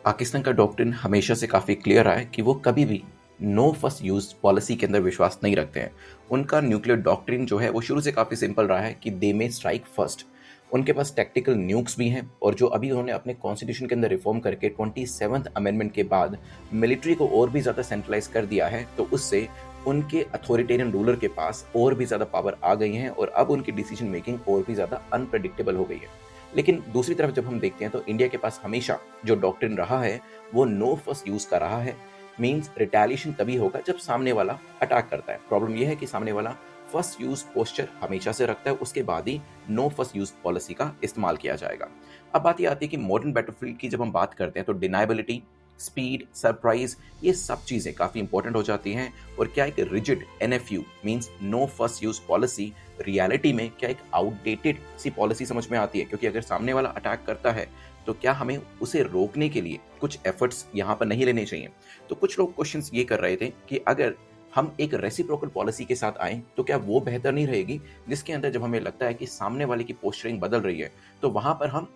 पाकिस्तान का डॉक्ट्रिन हमेशा से काफ़ी क्लियर रहा है कि वो कभी भी नो फर्स्ट यूज पॉलिसी के अंदर विश्वास नहीं रखते हैं। उनका न्यूक्लियर डॉक्ट्रिन जो है वो शुरू से काफ़ी सिंपल रहा है कि दे मे स्ट्राइक फर्स्ट। उनके पास टैक्टिकल न्यूक्स भी हैं और जो अभी उन्होंने अपने कॉन्स्टिट्यूशन के अंदर रिफॉर्म करके 27th अमेंडमेंट के बाद मिलिट्री को और भी ज़्यादा सेंट्रलाइज कर दिया है, तो उससे उनके अथॉरिटेरियन रूलर के पास और भी ज़्यादा पावर आ गई हैं और अब उनकी डिसीजन मेकिंग और भी ज़्यादा अनप्रडिक्टेबल हो गई है। लेकिन दूसरी तरफ जब हम देखते हैं तो इंडिया के पास हमेशा जो डॉक्ट्रिन रहा है वो नो फर्स्ट यूज का रहा है। मींस रिटेलिएशन तभी होगा जब सामने वाला अटैक करता है। प्रॉब्लम यह है कि सामने वाला फर्स्ट यूज पोस्चर हमेशा से रखता है, उसके बाद ही नो फर्स्ट यूज पॉलिसी का इस्तेमाल किया जाएगा। अब बात ये आती है कि मॉडर्न बैटलफील्ड की जब हम बात करते हैं तो डिनाइबिलिटी, स्पीड, सरप्राइज, ये सब चीजें काफी इंपॉर्टेंट हो जाती हैं। और क्या एक rigid NFU means no first use policy reality में क्या एक आउटडेटेड सी पॉलिसी समझ में आती है, क्योंकि अगर सामने वाला अटैक करता है तो क्या हमें उसे रोकने के लिए कुछ एफर्ट्स यहाँ पर नहीं लेने चाहिए। तो कुछ लोग क्वेश्चंस ये कर रहे थे कि अगर हम एक रेसिप्रोकल पॉलिसी के साथ आए तो क्या वो बेहतर नहीं रहेगी, जिसके अंदर जब हमें लगता है कि सामने वाले की पोस्चरिंग बदल रही है तो वहां पर हम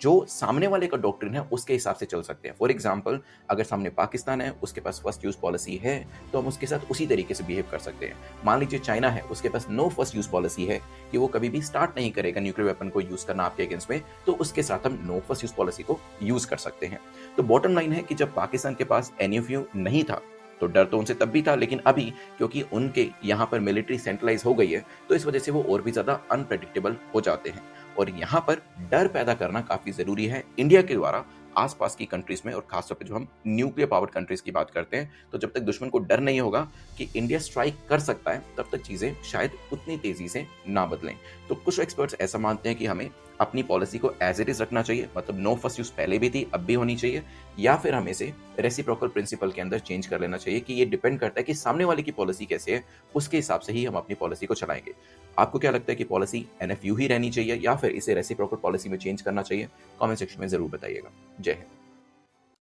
जो सामने वाले का डॉक्ट्रिन है उसके हिसाब से चल सकते हैं। फॉर एग्जाम्पल, अगर सामने पाकिस्तान है, उसके पास फर्स्ट यूज पॉलिसी है, तो हम उसके साथ उसी तरीके से बिहेव कर सकते हैं। मान लीजिए चाइना है, उसके पास नो फर्स्ट यूज पॉलिसी है कि वो कभी भी स्टार्ट नहीं करेगा न्यूक्लियर वेपन को यूज करना आपके अगेंस्ट में, तो उसके साथ हम नो फर्स्ट यूज पॉलिसी को यूज कर सकते हैं। तो बॉटम लाइन है कि जब पाकिस्तान के पास एनएफयू नहीं था तो डर तो उनसे तब भी था, लेकिन अभी क्योंकि उनके यहाँ पर मिलिट्री सेंट्रलाइज हो गई है तो इस वजह से वो और भी ज्यादा अनप्रेडिक्टेबल हो जाते हैं। और यहाँ पर डर पैदा करना काफी जरूरी है इंडिया के द्वारा आसपास की कंट्रीज में, और खासतौर पे जो हम न्यूक्लियर पावर्ड कंट्रीज की बात करते हैं। तो जब तक दुश्मन को डर नहीं होगा कि इंडिया स्ट्राइक कर सकता है, तब तक चीजें शायद उतनी तेजी से ना बदलें। तो कुछ एक्सपर्ट्स ऐसा मानते हैं कि हमें अपनी पॉलिसी को एज इट इज रखना चाहिए, मतलब नो फर्स्ट यूज पहले भी थी अब भी होनी चाहिए, या फिर हमें से रेसिप्रोकल प्रिंसिपल के अंदर चेंज कर लेना चाहिए कि ये डिपेंड करता है कि सामने वाले की पॉलिसी कैसे है, उसके हिसाब से ही हम अपनी पॉलिसी को चलाएंगे। आपको क्या लगता है कि पॉलिसी एनएफयू ही रहनी चाहिए या फिर इसे रेसिप्रोकल पॉलिसी में चेंज करना चाहिए? कमेंट सेक्शन में जरूर बताइएगा। जय हिंद।